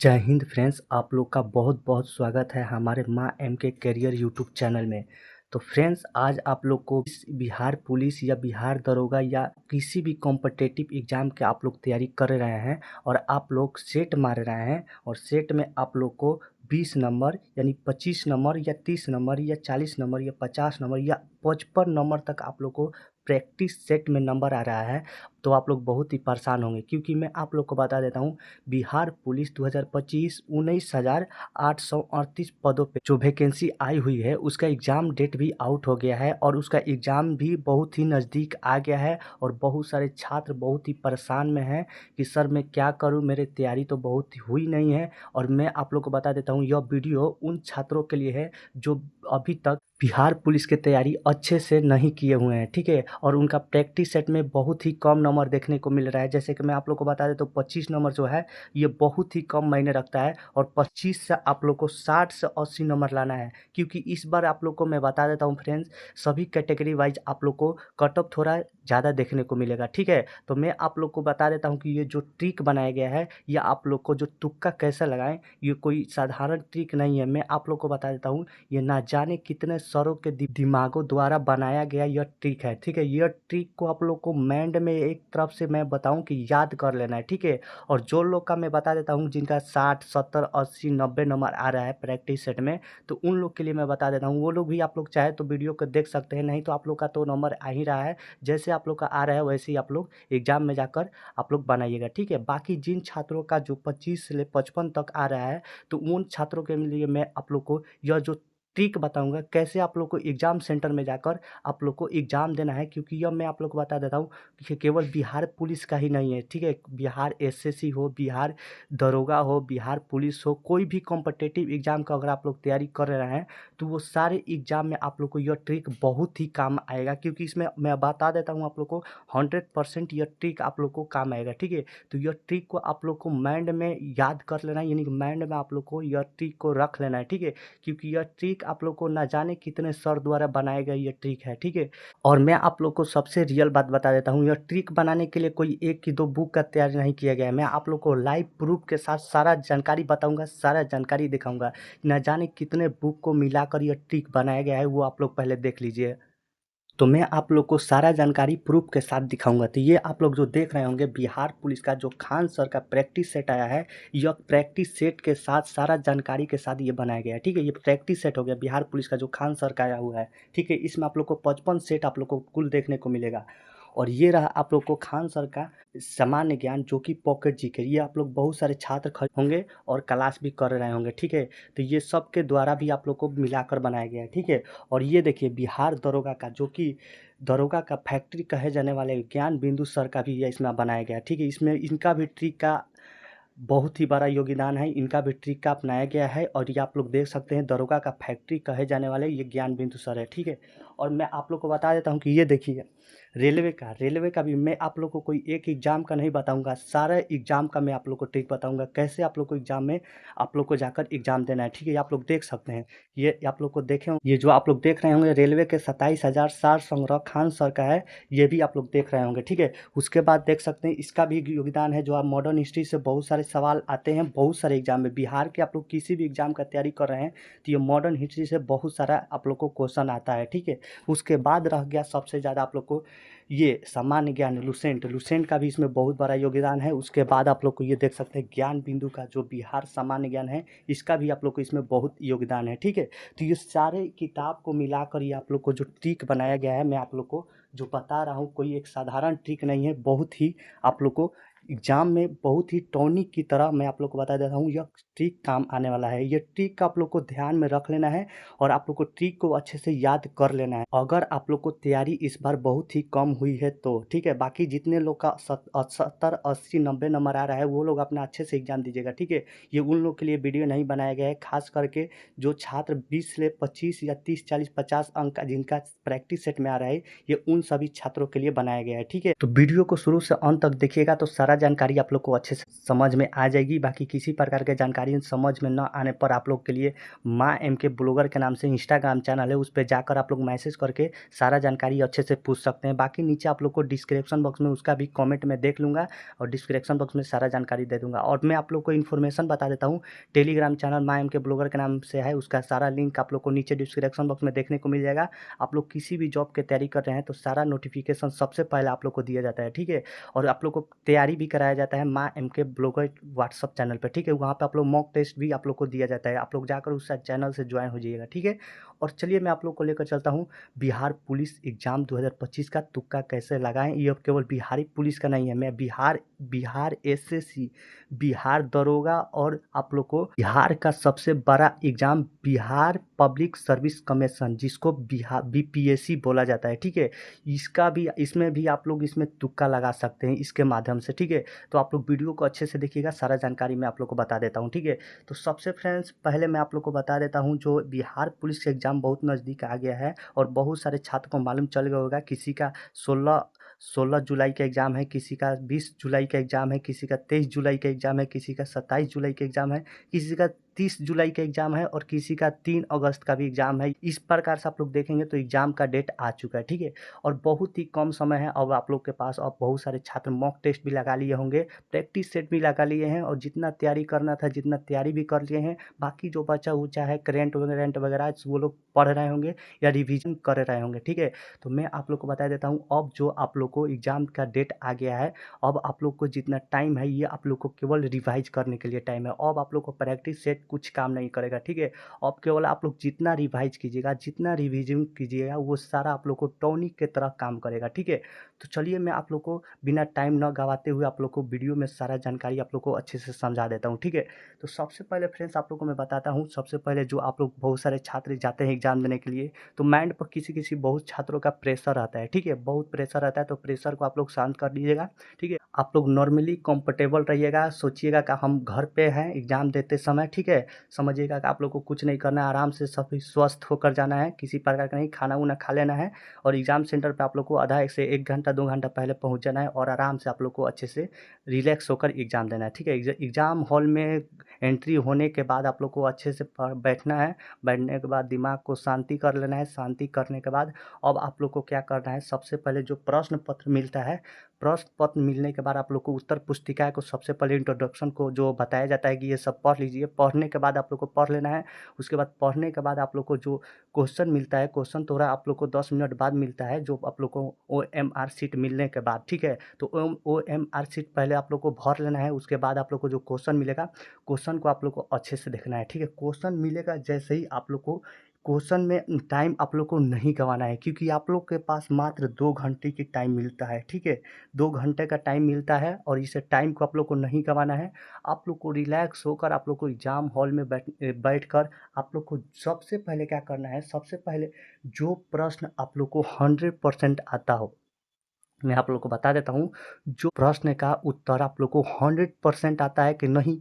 जय हिंद फ्रेंड्स, आप लोग का बहुत बहुत स्वागत है हमारे माँ एम के करियर यूट्यूब चैनल में। तो फ्रेंड्स, आज आप लोग को बिहार पुलिस या बिहार दरोगा या किसी भी कॉम्पिटिटिव एग्ज़ाम के आप लोग तैयारी कर रहे हैं और आप लोग सेट मार रहे हैं और सेट में आप लोग को 20 नंबर यानी 25 नंबर या 30 नंबर या 40 नंबर या 50 नंबर या 55 नंबर तक आप लोग को प्रैक्टिस सेट में नंबर आ रहा है। तो आप लोग बहुत ही परेशान होंगे, क्योंकि मैं आप लोग को बता देता हूँ, बिहार पुलिस 2025 19,838 पदों पे जो वैकेंसी आई हुई है उसका एग्ज़ाम डेट भी आउट हो गया है और उसका एग्ज़ाम भी बहुत ही नज़दीक आ गया है। और बहुत सारे छात्र बहुत ही परेशान में हैं कि सर मैं क्या करूं, मेरी तैयारी तो बहुत हुई नहीं है। और मैं आप लोग को बता देता हूं, यह वीडियो उन छात्रों के लिए है जो अभी तक बिहार पुलिस की तैयारी अच्छे से नहीं किए हुए हैं, ठीक है। और उनका प्रैक्टिस सेट में बहुत ही कम नंबर देखने को मिल रहा है। जैसे कि मैं आप लोग को बता देता हूँ, 25 नंबर जो है ये बहुत ही कम मायने रखता है और 25 से आप लोग को 60 से 80 नंबर लाना है। क्योंकि इस बार आप लोग को मैं बता देता हूँ फ्रेंड्स, सभी कैटेगरी वाइज आप लोग को कट ऑफ थोड़ा ज़्यादा देखने को मिलेगा, ठीक है। तो मैं आप लोग को बता देता हूँ कि ये जो ट्रिक बनाया गया है या आप लोग को जो तुक्का कैसे लगाएं, ये कोई साधारण ट्रिक नहीं है। मैं आप लोग को बता देता हूँ, ये ना जाने कितने सरों के दिमागों द्वारा बनाया गया यह ट्रिक है, ठीक है। यह ट्रिक को आप लोग को माइंड में एक तरफ से मैं बताऊँ कि याद कर लेना है, ठीक है। और जो लोग का मैं बता देता हूँ जिनका 60 70 80 90 नंबर आ रहा है प्रैक्टिस सेट में, तो उन लोग के लिए मैं बता देता हूँ, वो लोग भी आप लोग चाहे तो वीडियो को देख सकते हैं, नहीं तो आप लोग का तो नंबर आ ही रहा है। जैसे आप लोग का आ रहा है वैसे ही आप लोग एग्जाम में जाकर आप लोग बनाइएगा, ठीक है। बाकी जिन छात्रों का जो 25 से 55 तक आ रहा है, तो उन छात्रों के लिए मैं आप लोग को यह जो ट्रिक बताऊंगा कैसे आप लोग को एग्जाम सेंटर में जाकर आप लोग को एग्जाम देना है। क्योंकि यह मैं आप लोग को बता देता हूँ कि केवल बिहार पुलिस का ही नहीं है, ठीक है। बिहार एसएससी हो, बिहार दरोगा हो, बिहार पुलिस हो, कोई भी कॉम्पिटिटिव एग्जाम का अगर आप लोग तैयारी कर रहे हैं तो वो सारे एग्जाम में आप लोग को यह ट्रिक बहुत ही काम आएगा। क्योंकि इसमें मैं बता देता हूँ आप लोग को 100% यह ट्रिक आप लोग को काम आएगा, ठीक है। तो यह ट्रिक को आप लोग को माइंड में याद कर लेना है, यानी कि माइंड में आप लोग को यह ट्रिक को रख लेना है, ठीक है। क्योंकि यह ट्रिक आप लोग को ना जाने कितने सर द्वारा बनाया गया यह ट्रिक है, ठीक है। और मैं आप लोग को सबसे रियल बात बता देता हूँ, यह ट्रिक बनाने के लिए कोई एक की दो बुक का तैयारी नहीं किया गया है। मैं आप लोग को लाइव प्रूफ के साथ सारा जानकारी बताऊंगा, सारा जानकारी दिखाऊंगा। न जाने कितने बुक को मिलाकर यह ट्रिक बनाया गया है, वो आप लोग पहले देख लीजिए। तो मैं आप लोग को सारा जानकारी प्रूफ के साथ दिखाऊंगा। तो ये आप लोग जो देख रहे होंगे बिहार पुलिस का जो खान सर का प्रैक्टिस सेट आया है, यह प्रैक्टिस सेट के साथ सारा जानकारी के साथ ये बनाया गया है, ठीक है। ये प्रैक्टिस सेट हो गया बिहार पुलिस का जो खान सर का आया हुआ है, ठीक है। इसमें आप लोग को 55 सेट आप लोग को कुल देखने को मिलेगा। और ये रहा आप लोग को खान सर का सामान्य ज्ञान जो कि पॉकेट जीके, ये आप लोग बहुत सारे छात्र होंगे और क्लास भी कर रहे होंगे, ठीक है। तो ये सब के द्वारा भी आप लोग को मिलाकर बनाया गया है, ठीक है। और ये देखिए बिहार दरोगा का जो कि दरोगा का फैक्ट्री कहे जाने वाले ज्ञान बिंदु सर का भी ये इसमें बनाया गया है, ठीक है। इसमें इनका भी ट्रिक का बहुत ही बड़ा योगदान है, इनका भी ट्रिक का अपनाया गया है। और ये आप लोग देख सकते हैं, दरोगा का फैक्ट्री कहे जाने वाले ये ज्ञान बिंदु सर है, ठीक है। और मैं आप लोग को बता देता हूँ कि ये देखिए रेलवे का भी मैं आप लोग को कोई एक एग्जाम का नहीं बताऊंगा, सारे एग्जाम का मैं आप लोग को ट्रिक बताऊंगा कैसे आप लोग को एग्जाम में आप लोग को जाकर एग्जाम देना है, ठीक है। ये आप लोग देख सकते हैं, ये आप लोग को देखे होंगे, ये जो आप लोग देख रहे होंगे रेलवे के 27,000 सार संग्रह खान सर का है, ये भी आप लोग देख रहे होंगे, ठीक है। उसके बाद देख सकते हैं इसका भी योगदान है, जो आप मॉडर्न हिस्ट्री से बहुत सारे सवाल आते हैं बहुत सारे एग्जाम में। बिहार के आप लोग किसी भी एग्जाम का तैयारी कर रहे हैं तो ये मॉडर्न हिस्ट्री से बहुत सारा आप लोग को क्वेश्चन आता है, ठीक है। उसके बाद रह गया सबसे ज़्यादा आप लोग को ये सामान्य ज्ञान लुसेंट का भी इसमें बहुत बड़ा योगदान है। उसके बाद आप लोग को ये देख सकते हैं ज्ञान बिंदु का जो बिहार सामान्य ज्ञान है, इसका भी आप लोग को इसमें बहुत योगदान है, ठीक है। तो ये सारे किताब को मिलाकर ये आप लोग को जो ट्रिक बनाया गया है, मैं आप लोग को जो बता रहा हूँ कोई एक साधारण ट्रिक नहीं है, बहुत ही आप लोग को एग्जाम में बहुत ही टॉनिक की तरह मैं आप लोग को बता देता हूँ, यह ट्रिक काम आने वाला है। ये ट्रिक का आप लोग को ध्यान में रख लेना है और आप लोग को ट्रिक को अच्छे से याद कर लेना है। अगर आप लोग को तैयारी इस बार बहुत ही कम हुई है तो ठीक है, बाकी जितने लोग का 70 80 90 नंबर आ रहा है वो लोग अपना अच्छे से एग्जाम दीजिएगा, ठीक है। ये उन लोग के लिए वीडियो नहीं बनाया गया है, खास करके जो छात्र 20 से 25 या 30 40 50 अंक का जिनका प्रैक्टिस सेट में आ रहा है, ये उन सभी छात्रों के लिए बनाया गया है, ठीक है। तो वीडियो को शुरू से अंत तक देखिएगा तो सारा सारा जानकारी आप लोग को अच्छे से समझ में आ जाएगी। बाकी किसी प्रकार के जानकारी समझ में ना आने पर आप लोग के लिए माँ एम के ब्लॉगर के नाम से इंस्टाग्राम चैनल है, उस पे जाकर आप लोग मैसेज करके सारा जानकारी अच्छे से पूछ सकते हैं। बाकी नीचे आप लोग को डिस्क्रिप्शन बॉक्स में उसका भी कमेंट में देख लूँगा और डिस्क्रिप्शन बॉक्स में सारा जानकारी दे दूँगा। और मैं आप लोग को इन्फॉर्मेशन बता देता हूँ, टेलीग्राम चैनल माँ एम के ब्लॉगर के नाम से है, उसका सारा लिंक आप लोग को नीचे डिस्क्रिप्शन बॉक्स में देखने को मिल जाएगा। आप लोग किसी भी जॉब की तैयारी कर रहे हैं तो सारा नोटिफिकेशन सबसे पहले आप लोग को दिया जाता है, ठीक है। और आप लोग को तैयारी भी कराया जाता है माँ एम के ब्लॉगर व्हाट्सअप चैनल पर, ठीक है। वहाँ पे आप लोग मॉक टेस्ट भी आप लोग को दिया जाता है, आप लोग जाकर उस चैनल से ज्वाइन हो जाइएगा, ठीक है। और चलिए मैं आप लोग को लेकर चलता हूँ बिहार पुलिस एग्जाम 2025 का तुक्का कैसे लगाएं। ये अब केवल बिहारी पुलिस का नहीं है, मैं बिहार एसएससी, बिहार दरोगा और आप लोग को बिहार का सबसे बड़ा exam Bihar public service commission, जिसको बिहार बीपीएससी बोला जाता है, ठीक है। इसका भी, इसमें भी आप लोग इसमें तुक्का लगा सकते हैं इसके माध्यम से, ठीक है। तो आप लोग वीडियो को अच्छे से देखिएगा, सारा जानकारी मैं आप लोग को बता देता हूँ, ठीक है। तो सबसे फ्रेंड्स पहले मैं आप लोग को बता देता हूँ, जो बिहार पुलिस एग्जाम बहुत नज़दीक आ गया है और बहुत सारे छात्र को मालूम चल गया होगा। किसी का 16 जुलाई का एग्ज़ाम है, किसी का 20 जुलाई का एग्ज़ाम है, किसी का 23 जुलाई का एग्ज़ाम है, किसी का 27 जुलाई का एग्ज़ाम है, किसी का 30 जुलाई का एग्ज़ाम है और किसी का 3 अगस्त का भी एग्ज़ाम है। इस प्रकार से आप लोग देखेंगे तो एग्ज़ाम का डेट आ चुका है, ठीक है। और बहुत ही कम समय है अब आप लोग के पास। अब बहुत सारे छात्र मॉक टेस्ट भी लगा लिए होंगे, प्रैक्टिस सेट भी लगा लिए हैं और जितना तैयारी करना था जितना तैयारी भी कर लिए हैं। बाकी जो बचा उचा है करेंट वगैरह वो लोग पढ़ रहे होंगे या रिविज़न कर रहे होंगे, ठीक है। तो मैं आप लोग को बता देता हूँ, अब जो आप लोग को एग्ज़ाम का डेट आ गया है, अब आप लोग को जितना टाइम है ये आप लोग को केवल रिवाइज करने के लिए टाइम है। अब आप लोग को प्रैक्टिस सेट कुछ काम नहीं करेगा, ठीक है। अब केवल आप लोग जितना रिवाइज कीजिएगा, जितना रिविजन कीजिएगा, वो सारा आप लोग को टॉनिक की तरह काम करेगा, ठीक है। तो चलिए मैं आप लोग को बिना टाइम न गवाते हुए आप लोग को वीडियो में सारा जानकारी आप लोग को अच्छे से समझा देता हूँ, ठीक है। तो सबसे पहले फ्रेंड्स आप लोग को मैं बताता हूँ, सबसे पहले जो आप लोग बहुत सारे छात्र जाते हैं एग्जाम देने के लिए, तो माइंड पर किसी बहुत छात्रों का प्रेशर आता है, ठीक है। बहुत प्रेशर आता है, तो प्रेशर को आप लोग शांत कर दीजिएगा, ठीक है। आप लोग नॉर्मली कंफर्टेबल रहिएगा, सोचिएगा कि हम घर पे हैं एग्जाम देते समय, ठीक है। समझिएगा कि आप लोग को कुछ नहीं करना है, आराम से सभी स्वस्थ होकर जाना है, किसी प्रकार का नहीं, खाना वाना खा लेना है और एग्जाम सेंटर पे आप लोग को आधा से 1 घंटा 2 घंटा पहले पहुंच जाना है और आराम से आप लोग को अच्छे से रिलैक्स होकर एग्जाम देना है, ठीक है। एग्जाम हॉल में एंट्री होने के बाद आप लोग को अच्छे से बैठना है, बैठने के बाद दिमाग को शांति कर लेना है। शांति करने के बाद अब आप लोग को क्या करना है, सबसे पहले जो प्रश्न पत्र मिलता है, प्रश्न पत्र मिलने के बाद आप लोग को उत्तर पुस्तिका को सबसे पहले इंट्रोडक्शन को जो बताया जाता है कि ये सब पढ़ लीजिए। पढ़ने के बाद आप लोग को पढ़ लेना है। उसके बाद पढ़ने के बाद आप लोग को जो क्वेश्चन मिलता है, क्वेश्चन थोड़ा आप लोग को 10 मिनट बाद मिलता है, जो आप लोग को OMR शीट मिलने के बाद, ठीक है। तो OMR शीट पहले आप लोग को भर लेना है। उसके बाद आप लोग को जो क्वेश्चन मिलेगा, क्वेश्चन को आप लोग को अच्छे से देखना है, ठीक है। क्वेश्चन मिलेगा जैसे ही आप लोग को क्वेश्चन में टाइम आप लोग को नहीं गंवाना है, क्योंकि आप लोग के पास मात्र 2 घंटे की टाइम मिलता है, ठीक है। 2 घंटे का टाइम मिलता है और इस टाइम को आप लोग को नहीं गंवाना है। आप लोग को रिलैक्स होकर आप लोग को एग्ज़ाम हॉल में बैठकर आप लोग को सबसे पहले क्या करना है, सबसे पहले जो प्रश्न आप लोग को 100% आता हो, मैं आप लोग को बता देता हूँ, जो प्रश्न का उत्तर आप लोग को 100% आता है कि नहीं,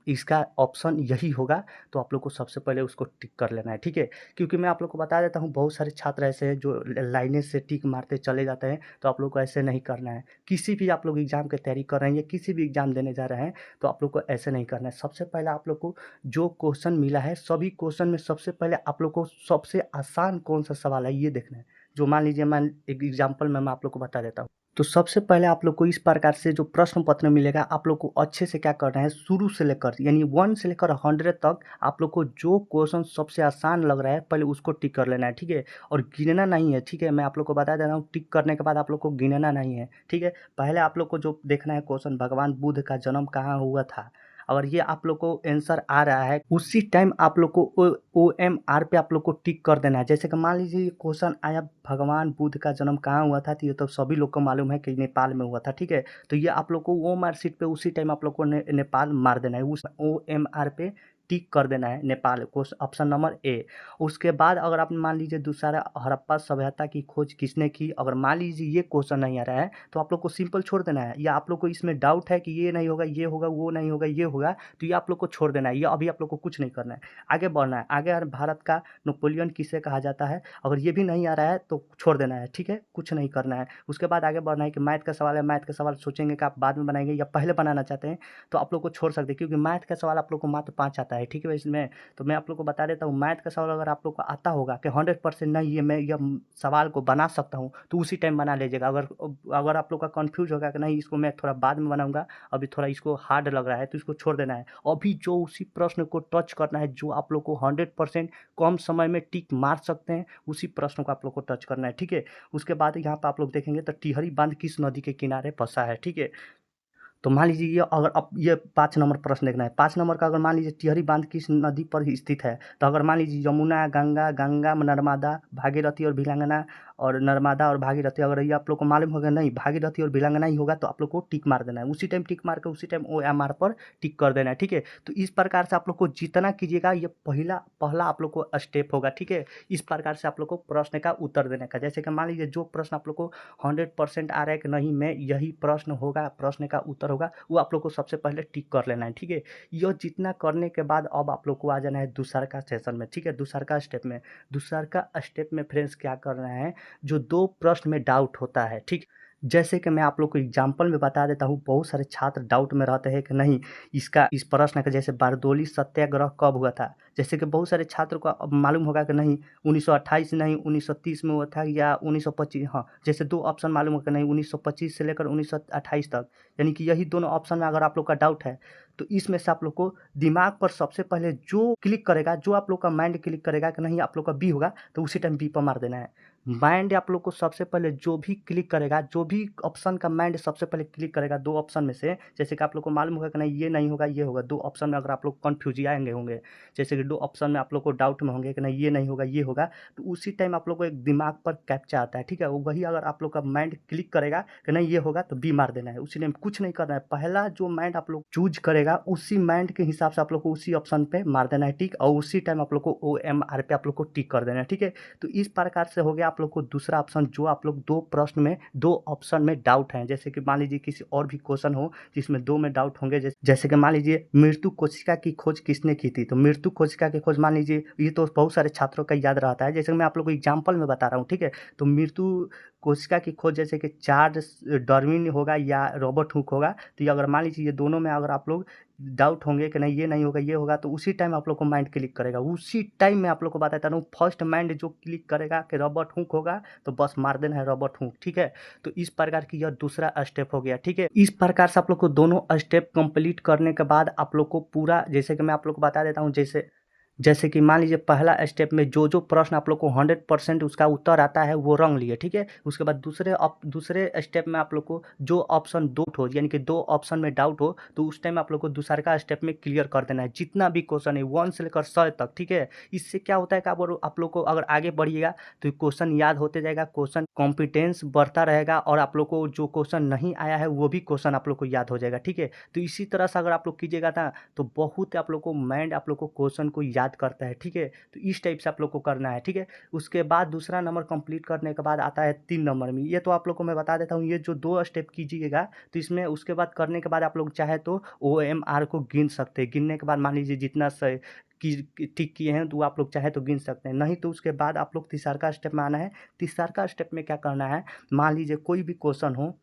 इसका ऑप्शन यही होगा, तो आप लोग को सबसे पहले उसको टिक कर लेना है, ठीक है। क्योंकि मैं आप लोग को बता देता हूँ, बहुत सारे छात्र ऐसे हैं जो लाइनें से टिक मारते चले जाते हैं, तो आप लोग को ऐसे नहीं करना है। किसी भी आप लोग एग्ज़ाम की तैयारी कर रहे हैं या किसी भी एग्ज़ाम देने जा रहे हैं, तो आप लोग को ऐसे नहीं करना है। सबसे पहले आप लोग को जो क्वेश्चन मिला है, सभी क्वेश्चन में सबसे पहले आप लोग को सबसे आसान कौन सा सवाल है ये देखना है। जो मान लीजिए, एक एग्जाम्पल में मैं आप लोग को बता देता हूँ। तो सबसे पहले आप लोग को इस प्रकार से जो प्रश्न पत्र मिलेगा, आप लोग को अच्छे से क्या करना है, शुरू से लेकर यानी 1 से लेकर 100 तक आप लोग को जो क्वेश्चन सबसे आसान लग रहा है पहले उसको टिक कर लेना है, ठीक है। और गिनना नहीं है, ठीक है। मैं आप लोग को बता दे रहा हूँ, टिक करने के बाद आप लोग को गिनना नहीं है, ठीक है। पहले आप लोग को जो देखना है क्वेश्चन, भगवान बुद्ध का जन्म कहाँ हुआ था, अगर ये आप लोग को आंसर आ रहा है, उसी टाइम आप लोग को OMR पे आप लोग को टिक कर देना है। जैसे कि मान लीजिए ये क्वेश्चन आया, भगवान बुद्ध का जन्म कहाँ हुआ था, तो ये तो सभी लोग को मालूम है कि नेपाल में हुआ था, ठीक है। तो ये आप लोग को OMR शीट पे उसी टाइम आप लोग को नेपाल मार देना है, उस OMR पे टिक कर देना है नेपाल, ऑप्शन नंबर ए। उसके बाद अगर आप मान लीजिए दूसरा, हड़प्पा सभ्यता की खोज किसने की, अगर मान लीजिए ये क्वेश्चन नहीं आ रहा है तो आप लोग को सिंपल छोड़ देना है, या आप लोग को इसमें डाउट है कि ये नहीं होगा, ये होगा, वो नहीं होगा, ये होगा, तो ये आप लोग को छोड़ देना है, ये अभी आप लोग को कुछ नहीं करना है, आगे बढ़ना है। आगे भारत का नेपोलियन किसे कहा जाता है, अगर ये भी नहीं आ रहा है तो छोड़ देना है, ठीक है, कुछ नहीं करना है। उसके बाद आगे बढ़ना है कि मैथ का सवाल है, मैथ का सवाल सोचेंगे कि आप बाद में बनाएंगे या पहले बनाना चाहते हैं, तो आप लोग को छोड़ सकते हैं, क्योंकि मैथ का सवाल आप लोग को मात्र 5 आता है, ठीक है। इसमें तो मैं आप लोग को बता देता हूँ, मैथ का सवाल अगर आप लोग को आता होगा कि 100% नहीं ये मैं यह सवाल को बना सकता हूँ, तो उसी टाइम बना लीजिएगा। अगर आप लोग का कन्फ्यूज होगा कि नहीं इसको मैं थोड़ा बाद में बनाऊंगा, अभी थोड़ा इसको हार्ड लग रहा है, तो इसको छोड़ देना है। अभी जो उसी प्रश्न को टच करना है जो आप लोग को 100% कम समय में टिक मार सकते हैं, उसी प्रश्न को आप लोग को टच करना है, ठीक है। उसके बाद यहाँ पर आप लोग देखेंगे तो टिहरी बांध किस नदी के किनारे बसा है, ठीक है। तो मान लीजिए ये, अगर अब ये 5 नंबर प्रश्न देखना है, 5 नंबर का अगर मान लीजिए टिहरी बांध किस नदी पर ही स्थित है, तो अगर मान लीजिए यमुना, गंगा, नर्मदा, भागीरथी और भिलंगना, और नर्मदा और भागीरथी, अगर ये आप लोग को मालूम होगा नहीं भागीरथी और भिलंगना ही होगा, तो आप लोग को टिक मार देना है, उसी टाइम टिक मार के उसी टाइम OMR पर टिक कर देना है, ठीक है। तो इस प्रकार से आप लोग को जितना कीजिएगा, ये पहला आप लोग को स्टेप होगा, ठीक है। इस प्रकार से आप लोग को प्रश्न का उत्तर देने का, जैसे कि मान लीजिए जो प्रश्न आप लोग को 100% आ रहा है कि नहीं मैं यही प्रश्न होगा, प्रश्न का उत्तर होगा, वो आप लोग को सबसे पहले टिक कर लेना है, ठीक है। यह जितना करने के बाद अब आप लोग को आ जाना है दूसरा का सेशन में, ठीक है। दूसरा का स्टेप में, दूसरा का स्टेप में फ्रेंड्स क्या करना है, जो 2 प्रश्न में डाउट होता है, ठीक। जैसे कि मैं आप लोग को एग्जाम्पल में बता देता हूँ, बहुत सारे छात्र डाउट में रहते हैं कि नहीं इस प्रश्न का, जैसे बारदोली सत्याग्रह कब हुआ था, जैसे कि बहुत सारे छात्रों को अब मालूम होगा कि नहीं 1928 नहीं 1930 में हुआ था या 1925, हाँ, जैसे 2 ऑप्शन मालूम होगा कि नहीं 1925 से लेकर 1928 तक, यानी कि यही दोनों ऑप्शन में अगर आप लोग का डाउट है, तो इसमें से आप लोग को दिमाग पर सबसे पहले जो क्लिक करेगा, जो आप लोग का माइंड क्लिक करेगा कि नहीं आप लोग का बी होगा, तो उसी टाइम बी पर मार देना है। माइंड आप लोग को सबसे पहले जो भी क्लिक करेगा, जो भी ऑप्शन का माइंड सबसे पहले क्लिक करेगा 2 ऑप्शन में से, जैसे कि आप लोग को मालूम होगा कि नहीं ये नहीं होगा, ये होगा, 2 ऑप्शन में अगर आप लोग कन्फ्यूज आएंगे होंगे, जैसे कि 2 ऑप्शन में आप लोग को डाउट में होंगे कि नहीं ये नहीं होगा, ये होगा, तो उसी टाइम आप लोग को एक दिमाग पर कैप्चा आता है, ठीक है। वही अगर आप लोग का माइंड क्लिक करेगा कि नहीं ये होगा, तो बी मार देना है, उसी टाइम कुछ नहीं करना है। पहला जो माइंड आप लोग चूज करेगा, उसी माइंड के हिसाब से आप लोग को उसी ऑप्शन पे मार देना है, ठीक, और उसी टाइम आप लोग को OMR पे आप लोग को टिक कर देना है, ठीक है। तो इस प्रकार से हो गया आप लोग को दूसरा ऑप्शन, जो आप लोग 2 प्रश्न में 2 ऑप्शन में डाउट है, जैसे कि मान लीजिए किसी और भी क्वेश्चन हो जिसमें 2 में डाउट होंगे, जैसे कि मान लीजिए मृत्यु कोशिका की खोज किसने की थी, तो मृत्यु कोशिका की खोज मान लीजिए ये तो बहुत सारे छात्रों का याद रहता है, जैसे मैं आप लोग को एग्जाम्पल में बता रहा हूँ, ठीक है। तो मृत्यु कोशिका की खोज जैसे कि चार्ल्स डार्विन होगा या रॉबर्ट हुक होगा, तो ये अगर मान लीजिए ये दोनों में अगर आप लोग डाउट होंगे कि नहीं ये नहीं होगा, ये होगा, तो उसी टाइम आप लोग को माइंड क्लिक करेगा, उसी टाइम में आप लोग को बताता हूँ, फर्स्ट माइंड जो क्लिक करेगा कि रॉबर्ट हुक होगा, तो बस मार देना है रॉबर्ट हुक, ठीक है। तो इस प्रकार की यह दूसरा स्टेप हो गया, ठीक है। इस प्रकार से आप लोग को दोनों स्टेप कंप्लीट करने के बाद आप लोग को पूरा, जैसे कि मैं आप लोग को बता देता हूँ, जैसे कि मान लीजिए पहला स्टेप में जो प्रश्न आप लोग को 100% उसका उत्तर आता है वो रंग लिए, ठीक है। उसके बाद दूसरे स्टेप में आप लोग को जो ऑप्शन डाउट हो, यानी कि 2 ऑप्शन में डाउट हो, तो उस टाइम आप लोग को दूसरा का स्टेप में क्लियर कर देना है जितना भी क्वेश्चन है 1 से लेकर 100 तक, ठीक है। इससे क्या होता है कि आप लोग को अगर आगे बढ़िएगा तो क्वेश्चन याद होते जाएगा, क्वेश्चन कॉम्पिटेंस बढ़ता रहेगा, और आप लोग को जो क्वेश्चन नहीं आया है वो भी क्वेश्चन आप लोग को याद हो जाएगा, ठीक है। तो इसी तरह से अगर आप लोग कीजिएगा ना, तो बहुत आप लोग को माइंड आप लोग को क्वेश्चन को याद करता है, ठीक है। तो इस टाइप से आप लोग को करना है, ठीक है। उसके बाद दूसरा नंबर कंप्लीट करने के बाद आता है 3 नंबर में, ये तो आप लोग को मैं बता देता हूँ, ये जो 2 स्टेप कीजिएगा, तो इसमें उसके बाद करने के बाद आप लोग चाहे तो OMR को गिन सकते हैं, गिनने के बाद मान लीजिए जितना सही टिक किए हैं तो आप लोग चाहे तो गिन सकते हैं, नहीं तो उसके बाद आप लोग तीसरा का स्टेप में आना है। तीसरा का स्टेप में क्या करना है, मान लीजिए कोई भी क्वेश्चन हो,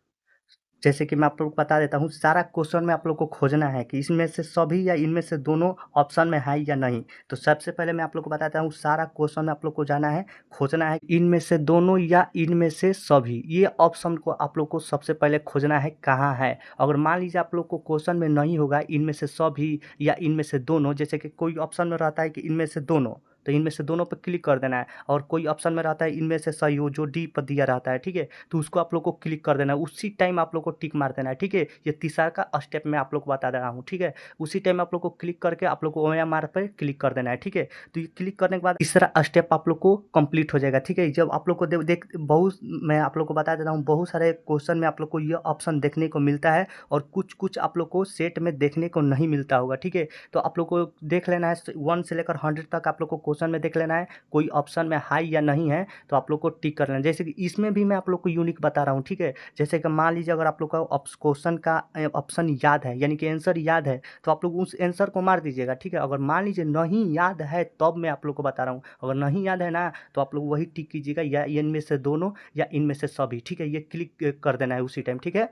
जैसे कि मैं आप लोग को बता देता हूँ, सारा क्वेश्चन में आप लोग को खोजना है कि इसमें से सभी या इनमें से दोनों ऑप्शन में है या नहीं। तो सबसे पहले मैं आप लोग को बताता हूँ, सारा क्वेश्चन में आप लोग को जाना है, खोजना है इनमें से दोनों या इनमें से सभी, ये ऑप्शन को आप लोग को सबसे पहले खोजना है कहाँ है। अगर मान लीजिए आप लोग को क्वेश्चन में नहीं होगा इनमें से सभी या इनमें से दोनों, जैसे कि कोई ऑप्शन में रहता है कि इनमें से दोनों, तो इनमें से दोनों पे क्लिक कर देना है। और कोई ऑप्शन में रहता है इनमें से सही हो, जो डी पर दिया रहता है, ठीक है, तो उसको आप लोग को क्लिक कर देना है, उसी टाइम आप लोग को टिक मार देना है, ठीक है। ये तीसरा का स्टेप मैं आप लोग को बता दे रहा हूँ, ठीक है। उसी टाइम आप लोग को क्लिक करके आप लोग को OMR पर क्लिक कर देना है, ठीक है। तो ये क्लिक करने के बाद तीसरा स्टेप आप लोग को कंप्लीट हो जाएगा, ठीक है। जब आप लोग को देख बहुत, मैं आप लोग को बता देता हूँ, बहुत सारे क्वेश्चन में आप लोग को ये ऑप्शन देखने को मिलता है और कुछ कुछ आप लोग को सेट में देखने को नहीं मिलता होगा, ठीक है। तो आप लोग को देख लेना है 1 से लेकर 100 तक आप लोग को क्वेश्चन में देख लेना है, कोई ऑप्शन में हाई या नहीं है तो आप लोग को टिक कर लेना है। जैसे कि इसमें भी मैं आप लोग को यूनिक बता रहा हूँ, ठीक है। जैसे कि मान लीजिए अगर आप लोग का क्वेश्चन का ऑप्शन याद है, यानी कि आंसर याद है, तो आप लोग उस आंसर को मार दीजिएगा, ठीक है। अगर मान लीजिए नहीं याद है तब मैं आप लोग को बता रहा हूँ, अगर नहीं याद है ना तो आप लोग वही टिक कीजिएगा, या इनमें से दोनों या इनमें से सभी, ठीक है। ये क्लिक कर देना है उसी टाइम, ठीक है।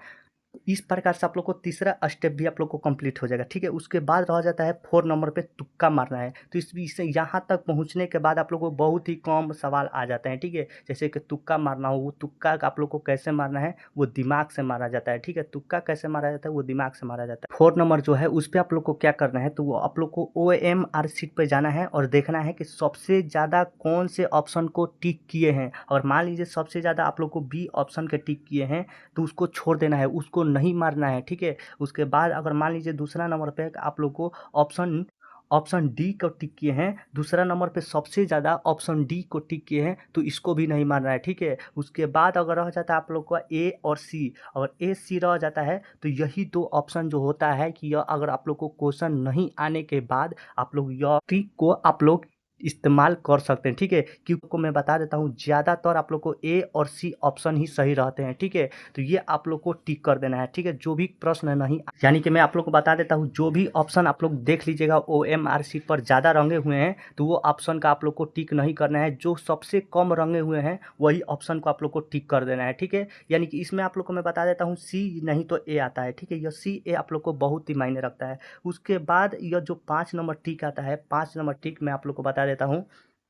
इस प्रकार से आप लोग को तीसरा स्टेप भी आप लोग को कंप्लीट हो जाएगा, ठीक है। उसके बाद रह जाता है 4 नंबर पे तुक्का मारना है। तो इससे यहाँ तक पहुँचने के बाद आप लोग को बहुत ही कम सवाल आ जाते हैं, ठीक है। जैसे कि तुक्का मारना हो, वो तुक्का आप लोग को कैसे मारना है, वो दिमाग से मारा जाता है, ठीक है। तुक्का कैसे मारा जाता है, वो दिमाग से मारा जाता है। 4 नंबर जो है उस पर आप लोग को क्या करना है, तो वो आप लोग को OMR शीट पर जाना है और देखना है कि सबसे ज़्यादा कौन से ऑप्शन को टिक किए हैं। और मान लीजिए सबसे ज़्यादा आप लोग को बी ऑप्शन के टिक किए हैं तो उसको छोड़ देना है, उसको नहीं मारना है, ठीक है। उसके बाद अगर मान लीजिए दूसरा नंबर पे आप लोग को ऑप्शन ऑप्शन डी को टिक किए हैं, दूसरा नंबर पे सबसे ज़्यादा ऑप्शन डी को टिक किए हैं तो इसको भी नहीं मारना है, ठीक है। उसके बाद अगर रह जाता है आप लोग का ए और सी, अगर ए सी रह जाता है तो यही दो ऑप्शन जो होता है कि यह अगर आप लोग को क्वेश्चन नहीं आने के बाद आप लोग यह ट्रिक को आप लोग इस्तेमाल कर सकते हैं, ठीक है। क्योंकि को मैं बता देता हूँ ज़्यादातर आप लोग को ए और सी ऑप्शन ही सही रहते हैं, ठीक है। तो ये आप लोग को टिक कर देना है, ठीक है। जो भी प्रश्न नहीं, यानी कि मैं आप लोग को बता देता हूँ, जो भी ऑप्शन आप लोग देख लीजिएगा OMR शीट पर ज़्यादा रंगे हुए हैं तो वो ऑप्शन का आप लोग को टिक नहीं करना है, जो सबसे कम रंगे हुए हैं वही ऑप्शन को आप लोग को टिक कर देना है, ठीक है। यानी कि इसमें आप लोग को मैं बता देता हूँ सी नहीं तो ए आता है, ठीक है। यह सी ए आप लोग को बहुत ही मायने रखता है। उसके बाद यह जो 5 नंबर टिक आता है, 5 नंबर टिक मैं आप लोग को बता देता हूँ।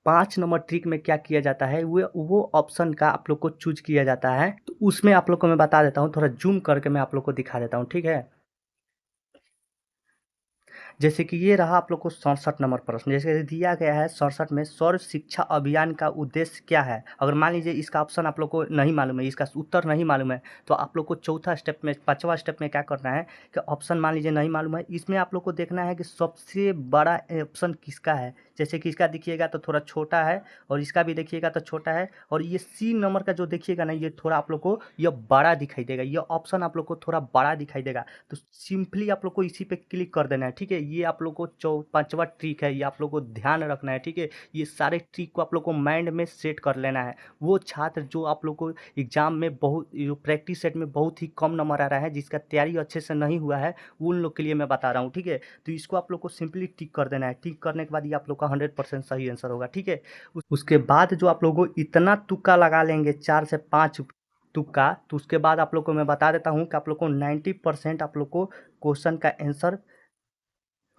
5 नंबर ट्रिक में क्या किया जाता है, वो ऑप्शन का आप लोग को चूज किया जाता है, तो उसमें आप लोग को मैं बता देता हूँ, थोड़ा जूम करके मैं आप लोग को दिखा देता हूँ, ठीक है। जैसे कि ये रहा आप लोग को 67 नंबर प्रश्न, जैसे दिया गया है 67 में सर्व शिक्षा अभियान का उद्देश्य क्या है। अगर मान लीजिए इसका ऑप्शन आप लोग को नहीं मालूम है, इसका उत्तर नहीं मालूम है, तो आप लोग को चौथा स्टेप में, पांचवा स्टेप में क्या करना है कि ऑप्शन मान लीजिए नहीं मालूम है, इसमें आप लोग को देखना है कि सबसे बड़ा ऑप्शन किसका है। जैसे कि इसका देखिएगा तो थोड़ा छोटा है और इसका भी देखिएगा तो छोटा है, और ये सी नंबर का जो देखिएगा ना, ये थोड़ा आप लोग को यह बड़ा दिखाई देगा, ये ऑप्शन आप लोग को थोड़ा बड़ा दिखाई देगा। तो सिंपली आप लोग को इसी पे क्लिक कर देना है, ठीक है। ये आप लोग को पांचवा ट्रिक है, ये आप लोग को ध्यान रखना है, ठीक है। ये सारे ट्रिक को आप लोग को माइंड में सेट कर लेना है। वो छात्र जो आप लोग को एग्जाम में बहुत, प्रैक्टिस सेट में बहुत ही कम नंबर आ रहा है, जिसका तैयारी अच्छे से नहीं हुआ है, उन लोग के लिए मैं बता रहा हूँ, ठीक है। तो इसको आप लोग को सिंपली टिक कर देना है। टिक करने के बाद ये आप लोग का 100% सही आंसर होगा, ठीक है। उसके बाद जो आप लोग को इतना तुक्का लगा लेंगे, 4 से 5 तुक्का, तो उसके बाद आप लोग को मैं बता देता हूँ कि आप लोग को 90% आप लोग को क्वेश्चन का आंसर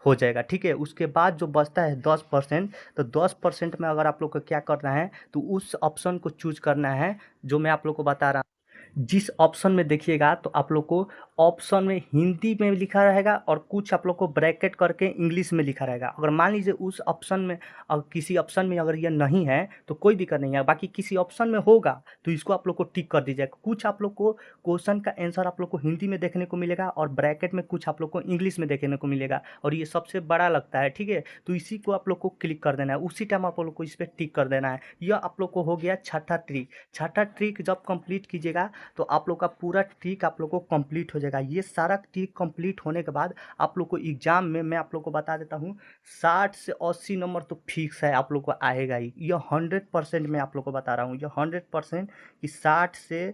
हो जाएगा, ठीक है। उसके बाद जो बचता है 10%, तो 10% में अगर आप लोग को क्या करना है, तो उस ऑप्शन को चूज करना है जो मैं आप लोग को बता रहा हूँ। जिस ऑप्शन में देखिएगा तो आप लोग को ऑप्शन में हिंदी में लिखा रहेगा और कुछ आप लोग को ब्रैकेट करके इंग्लिश में लिखा रहेगा। अगर मान लीजिए उस ऑप्शन में, किसी ऑप्शन में अगर यह नहीं है तो कोई दिक्कत नहीं है, बाकी किसी ऑप्शन में होगा तो इसको आप लोग को टिक कर दीजिएगा। कुछ आप लोग को क्वेश्चन का आंसर आप लोग को हिंदी में देखने को मिलेगा और ब्रैकेट में कुछ आप लोग को इंग्लिश में देखने को मिलेगा, और ये सबसे बड़ा लगता है, ठीक है। तो इसी को आप लोग को क्लिक कर देना है, उसी टाइम आप लोग को इस पर टिक कर देना है। यह आप लोग को हो गया छठा ट्रिक। छठा ट्रिक जब कंप्लीट कीजिएगा तो आप लोग का पूरा ट्रिक आप लोग को कंप्लीट हो जाएगा। ये सारा ट्रिक कंप्लीट होने के बाद आप लोग को एग्जाम में मैं आप लोग को बता देता हूँ 60 से 80 नंबर तो फिक्स है आप लोग को आएगा ही। ये 100% मैं आप लोग को बता रहा हूँ, ये 100% कि 60 से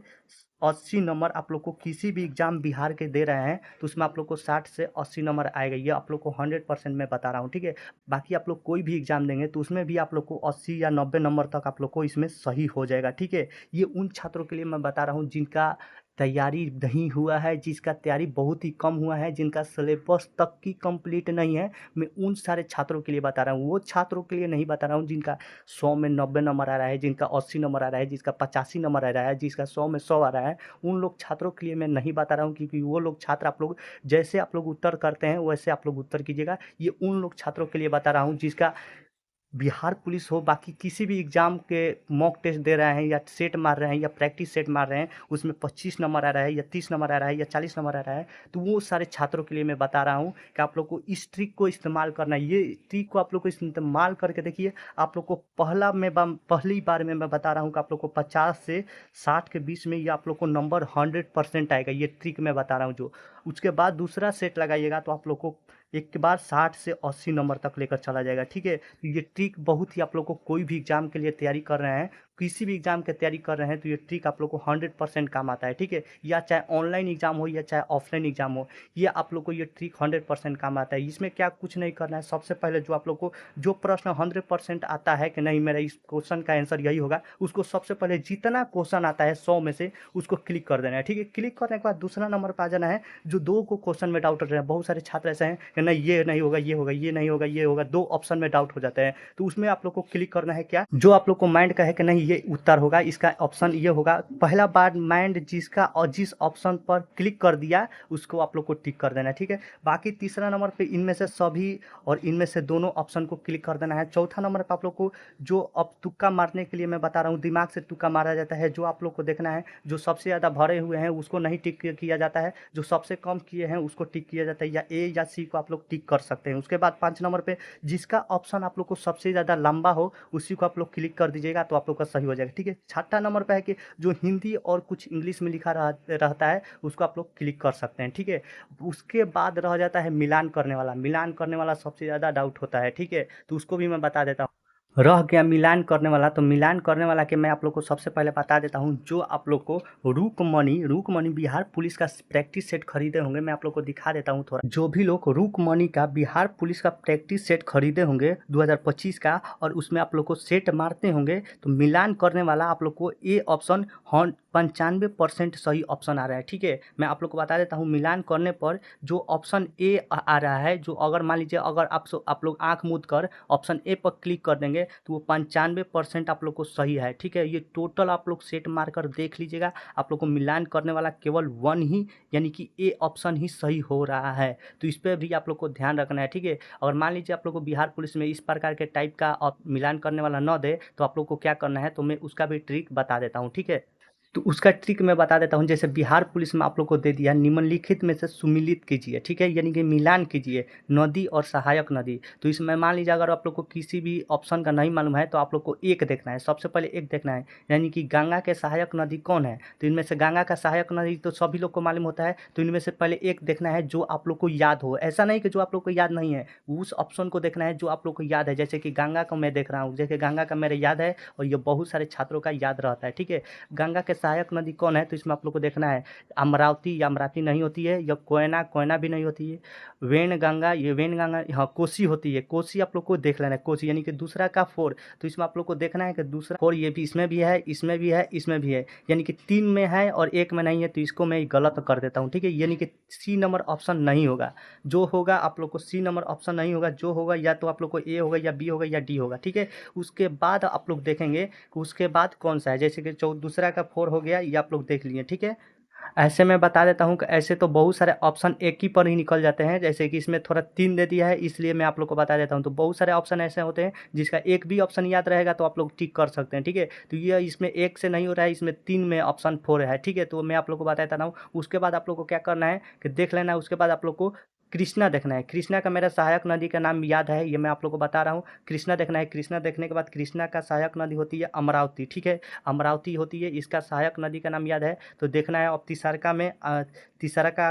80 नंबर आप लोग को किसी भी एग्जाम बिहार के दे रहे हैं तो उसमें आप लोग को 60 से 80 नंबर आएगा। ये आप लोग को 100% मैं बता रहा हूँ, ठीक है। बाकी आप लोग कोई भी एग्जाम देंगे तो उसमें भी आप लोग को 80 या 90 नंबर तक आप लोग को इसमें सही हो जाएगा, ठीक है। ये उन छात्रों के लिए मैं बता रहा हूँ जिनका तैयारी नहीं हुआ है, जिसका तैयारी बहुत ही कम हुआ है, जिनका सिलेबस तक की कंप्लीट नहीं है। मैं उन सारे छात्रों के लिए बता रहा हूँ, वो छात्रों के लिए नहीं बता रहा हूँ जिनका 100 में 90 नंबर आ रहा है, जिनका 80 नंबर आ रहा है, जिसका 85 नंबर आ रहा है, जिसका 100 में 100 आ रहा है। उन लोग छात्रों के लिए मैं नहीं बता रहा हूँ, क्योंकि वो लोग छात्र आप लोग जैसे आप लोग उत्तर करते हैं वैसे आप लोग उत्तर कीजिएगा। ये उन लोग छात्रों के लिए बता रहा हूँ जिसका बिहार पुलिस हो, बाकी किसी भी एग्ज़ाम के मॉक टेस्ट दे रहे हैं या सेट मार रहे हैं या प्रैक्टिस सेट मार रहे हैं, उसमें 25 नंबर आ रहा है या 30 नंबर आ रहा है या 40 नंबर आ रहा है, तो वो सारे छात्रों के लिए मैं बता रहा हूँ कि आप लोग को इस ट्रिक को इस्तेमाल करना है। ये ट्रिक को आप लोग को इस्तेमाल करके देखिए, आप लोग को पहली बार में मैं बता रहा हूँ कि आप लोग को 50 से 60 के बीच में ये आप लोग को नंबर 100% आएगा। ये ट्रिक मैं बता रहा हूँ जो। उसके बाद दूसरा सेट लगाइएगा तो आप लोग को एक के बाद 60 से 80 नंबर तक लेकर चला जाएगा, ठीक है। तो ये ट्रिक बहुत ही आप लोग को, कोई भी एग्जाम के लिए तैयारी कर रहे हैं, किसी भी एग्जाम की तैयारी कर रहे हैं, तो ये ट्रिक आप लोग को 100% काम आता है, ठीक है। या चाहे ऑनलाइन एग्जाम हो या चाहे ऑफलाइन एग्जाम हो, ये आप लोग को ये ट्रिक 100% काम आता है। इसमें क्या कुछ नहीं करना है, सबसे पहले जो आप लोग को जो प्रश्न 100% आता है कि नहीं मेरा इस क्वेश्चन का आंसर यही होगा, उसको सबसे पहले जितना क्वेश्चन आता है 100 में से उसको क्लिक कर देना है, ठीक है। क्लिक करने के बाद दूसरा नंबर पर आ जाना है, जो दो को क्वेश्चन में डाउट रहे हैं, बहुत सारे छात्र ऐसे हैं कि नहीं ये नहीं होगा, ये होगा, ये नहीं होगा, ये होगा, दो ऑप्शन में डाउट हो जाते हैं, तो उसमें आप लोग को क्लिक करना है क्या, जो आप लोग को माइंड का है कि नहीं ये उत्तर होगा, इसका ऑप्शन ये होगा, पहला बार माइंड जिसका और जिस ऑप्शन पर क्लिक कर दिया उसको आप लोग को टिक कर देना है, ठीक है। बाकी तीसरा नंबर पे इनमें से सभी और इनमें से दोनों ऑप्शन को क्लिक कर देना है। चौथा नंबर पर आप लोग को जो अब तुक्का मारने के लिए मैं बता रहा हूँ, दिमाग से तुक्का मारा जाता है, जो आप लोग को देखना है, जो सबसे ज़्यादा भरे हुए हैं उसको नहीं टिक किया जाता है, जो सबसे कम किए हैं उसको टिक किया जाता है, या ए या सी को आप लोग टिक कर सकते हैं। उसके बाद 5 नंबर पे जिसका ऑप्शन आप लोग को सबसे ज़्यादा लंबा हो उसी को आप लोग क्लिक कर दीजिएगा, तो आप लोग का सही हो जाएगा, ठीक है। छठा नंबर पे है कि जो हिंदी और कुछ इंग्लिश में लिखा रहता है उसको आप लोग क्लिक कर सकते हैं, ठीक है। उसके बाद रह जाता है मिलान करने वाला। मिलान करने वाला सबसे ज़्यादा डाउट होता है, ठीक है, तो उसको भी मैं बता देता हूँ। रह गया मिलान करने वाला, तो मिलान करने वाला के मैं आप लोग को सबसे पहले बता देता हूँ, जो आप लोग को रुकमणी बिहार पुलिस का प्रैक्टिस सेट खरीदे होंगे, मैं आप लोग को दिखा देता हूँ थोड़ा। जो भी लोग रुकमणी का बिहार पुलिस का प्रैक्टिस सेट खरीदे होंगे 2025 का, और उसमें आप लोग को सेट मारते होंगे, तो मिलान करने वाला आप लोग को ए ऑप्शन 95% सही ऑप्शन आ रहा है, ठीक है। मैं आप लोग को बता देता हूँ, मिलान करने पर जो ऑप्शन ए आ रहा है, जो अगर मान लीजिए अगर आप लोग आँख मूंद कर ऑप्शन ए पर क्लिक कर देंगे तो वो 95% आप लोग को सही है, ठीक है। ये टोटल आप लोग सेट मारकर देख लीजिएगा, आप लोग को मिलान करने वाला केवल 1 ही, यानी कि ए ऑप्शन ही सही हो रहा है, तो इस पर भी आप लोग को ध्यान रखना है, ठीक है। और मान लीजिए आप लोग को बिहार पुलिस में इस प्रकार के टाइप का मिलान करने वाला न दे, तो आप लोग को क्या करना है, तो मैं उसका भी ट्रिक बता देता हूँ, ठीक है। तो उसका ट्रिक मैं बता देता हूँ। जैसे बिहार पुलिस में आप लोग को दे दिया, निम्नलिखित में से सुमिलित कीजिए, ठीक है, यानी कि मिलान कीजिए नदी और सहायक नदी। तो इसमें मान लीजिए अगर आप लोग को किसी भी ऑप्शन का नहीं मालूम है, तो आप लोग को एक देखना है, सबसे पहले एक देखना है, यानी कि गंगा के सहायक नदी कौन है, तो इनमें से गंगा का सहायक नदी तो सभी लोग को मालूम होता है, तो इनमें से पहले एक देखना है जो आप लोग को याद हो, ऐसा नहीं कि जो आप लोग को याद नहीं है, उस ऑप्शन को देखना है जो आप लोग को याद है। जैसे कि गंगा का मैं देख रहा हूँ, जैसे गंगा का मेरे याद है, और ये बहुत सारे छात्रों का याद रहता है, ठीक है। गंगा के सहायक नदी कौन है, तो इसमें आप लोग को देखना है अमरावती, या अमरावती नहीं होती है, या कोयना, कोयना भी नहीं होती है, वेनगंगा, ये वेनगंगा, हाँ कोसी होती है, कोसी आप लोग को देख लेना है, कोसी यानी कि दूसरा का 4, तो इसमें आप लोग को देखना है कि दूसरा 4 ये भी इसमें भी है, इसमें भी है, इसमें भी है, यानी कि 3 में है और 1 में नहीं है, तो इसको मैं गलत कर देता हूँ, ठीक है। यानी कि सी नंबर ऑप्शन नहीं होगा, जो होगा आप लोग को सी नंबर ऑप्शन नहीं होगा, जो होगा या तो आप लोग को ए होगा या बी होगा या डी होगा, ठीक है। उसके बाद आप लोग देखेंगे कि उसके बाद कौन सा है, जैसे कि दूसरा का 4 हो गया, ये आप लोग देख लिए, ठीक है। ऐसे मैं बता देता हूँ कि ऐसे तो बहुत सारे ऑप्शन एक ही पर ही निकल जाते हैं, जैसे कि इसमें थोड़ा 3 दे दिया है, इसलिए मैं आप लोग को बता देता हूँ। तो बहुत सारे ऑप्शन ऐसे होते हैं जिसका एक भी ऑप्शन याद रहेगा तो आप लोग टिक कर सकते हैं, ठीक है। तो ये इसमें 1 से नहीं हो रहा है, इसमें 3 में ऑप्शन 4 है, ठीक है। तो मैं आप लोग को बता देता हूँ। उसके बाद आप लोग को क्या करना है कि देख लेना है, उसके बाद आप लोग को कृष्णा देखना है। कृष्णा का मेरा सहायक नदी का नाम याद है, ये मैं आप लोग को बता रहा हूँ। कृष्णा देखना है, कृष्णा देखने के बाद कृष्णा का सहायक नदी होती है अमरावती, ठीक है, अमरावती होती है, इसका सहायक नदी का नाम याद है, तो देखना है। अब तीसरा में तीसरा का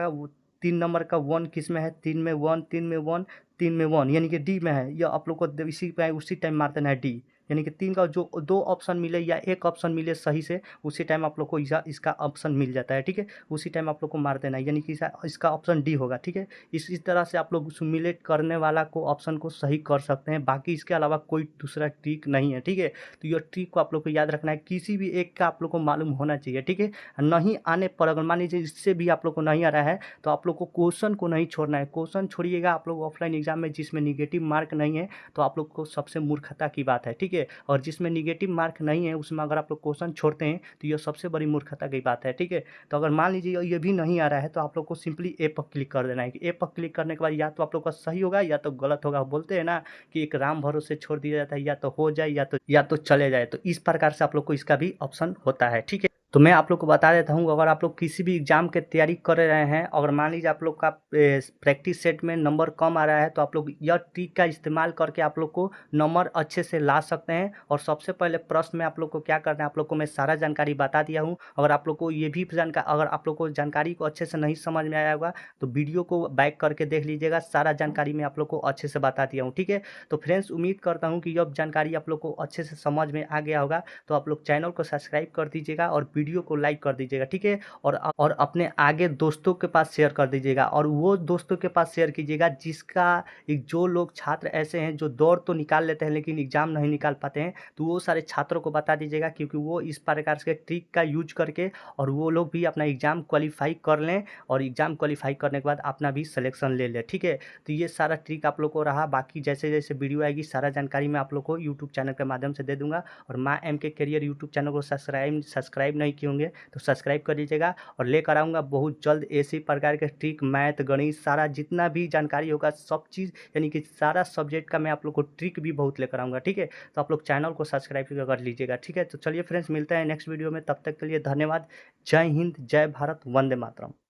3 नंबर का 1 किस में है, 3 में 1, 3 में 1, 3 में 1, यानी कि डी में है। यह आप लोग को इसी पे उसी टाइम मार देना है डी, यानी कि 3 का जो 2 ऑप्शन मिले या 1 ऑप्शन मिले सही से, उसी टाइम आप लोग को इसका ऑप्शन मिल जाता है, ठीक है। उसी टाइम आप लोग को मार देना है, यानी कि इसका ऑप्शन डी होगा, ठीक है। इस तरह से आप लोग सिमुलेट करने वाला को ऑप्शन को सही कर सकते हैं, बाकी इसके अलावा कोई दूसरा ट्रिक नहीं है, ठीक है। तो ये ट्रिक को आप लोग को याद रखना है, किसी भी एक का आप लोग को मालूम होना चाहिए, ठीक है। नहीं आने पर अगर मान लीजिए इससे भी आप लोग को नहीं आ रहा है, तो आप लोग को क्वेश्चन को नहीं छोड़ना है। क्वेश्चन छोड़िएगा आप लोग ऑफलाइन एग्जाम में जिसमें निगेटिव मार्क नहीं है, तो आप लोग को सबसे मूर्खता की बात है, ठीक है। ठीक है। और जिसमें नेगेटिव मार्क नहीं है उसमें अगर आप लोग क्वेश्चन छोड़ते हैं तो ये सबसे बड़ी मूर्खता की बात है, ठीक है। तो अगर मान लीजिए ये भी नहीं आ रहा है तो आप लोग को सिंपली ए पर क्लिक कर देना है कि ए पर क्लिक करने के बाद या तो आप लोग का सही होगा या तो गलत होगा। बोलते हैं ना कि एक राम भरोसे छोड़ दिया जाता है, या तो हो जाए या तो चले जाए। तो इस प्रकार से आप लोग को इसका भी ऑप्शन होता है, ठीक है। तो मैं आप लोग को बता देता हूँ, अगर आप लोग किसी भी एग्जाम की तैयारी कर रहे हैं, अगर मान लीजिए आप लोग का प्रैक्टिस सेट में नंबर कम आ रहा है, तो आप लोग यह ट्रिक का इस्तेमाल करके आप लोग को नंबर अच्छे से ला सकते हैं। और सबसे पहले प्रश्न में आप लोग को क्या करना है, आप लोग को मैं सारा जानकारी बता दिया हूँ। अगर आप लोग को ये भी अगर आप लोग को जानकारी को अच्छे से नहीं समझ में आया होगा तो वीडियो को बैक करके देख लीजिएगा, सारा जानकारी मैं आप लोग को अच्छे से बता दिया हूँ, ठीक है। तो फ्रेंड्स, उम्मीद करता हूँ कि यह जानकारी आप लोग को अच्छे से समझ में आ गया होगा। तो आप लोग चैनल को सब्सक्राइब कर दीजिएगा और वीडियो को लाइक कर दीजिएगा, ठीक है। और अपने आगे दोस्तों के पास शेयर कर दीजिएगा, और वो दोस्तों के पास शेयर कीजिएगा जो लोग छात्र ऐसे हैं जो दौड़ तो निकाल लेते हैं लेकिन एग्जाम नहीं निकाल पाते हैं, तो वो सारे छात्रों को बता दीजिएगा, क्योंकि वो इस प्रकार के ट्रिक का यूज करके और वो लोग भी अपना एग्जाम क्वालिफाई कर लें, और एग्जाम क्वालिफाई करने के बाद अपना भी सिलेक्शन ले लें, ठीक है। तो ये सारा ट्रिक आप लोग को रहा। बाकी जैसे जैसे वीडियो आएगी सारा जानकारी मैं आप लोग को यूट्यूब चैनल के माध्यम से दे दूंगा। और माँ एम के करियर यूट्यूब चैनल को सब्सक्राइब नहीं किए होंगे तो सब्सक्राइब कर लीजिएगा। और लेकर आऊँगा बहुत जल्द ऐसी प्रकार के ट्रिक, मैथ, गणित, सारा जितना भी जानकारी होगा सब चीज़, यानी कि सारा सब्जेक्ट का मैं आप लोग को ट्रिक भी बहुत लेकर आऊँगा, ठीक है। तो आप लोग चैनल को सब्सक्राइब कर लीजिएगा, ठीक है। तो चलिए फ्रेंड्स, मिलते हैं नेक्स्ट वीडियो में, तब तक के लिए धन्यवाद। जय हिंद, जय भारत, वंदे मातरम।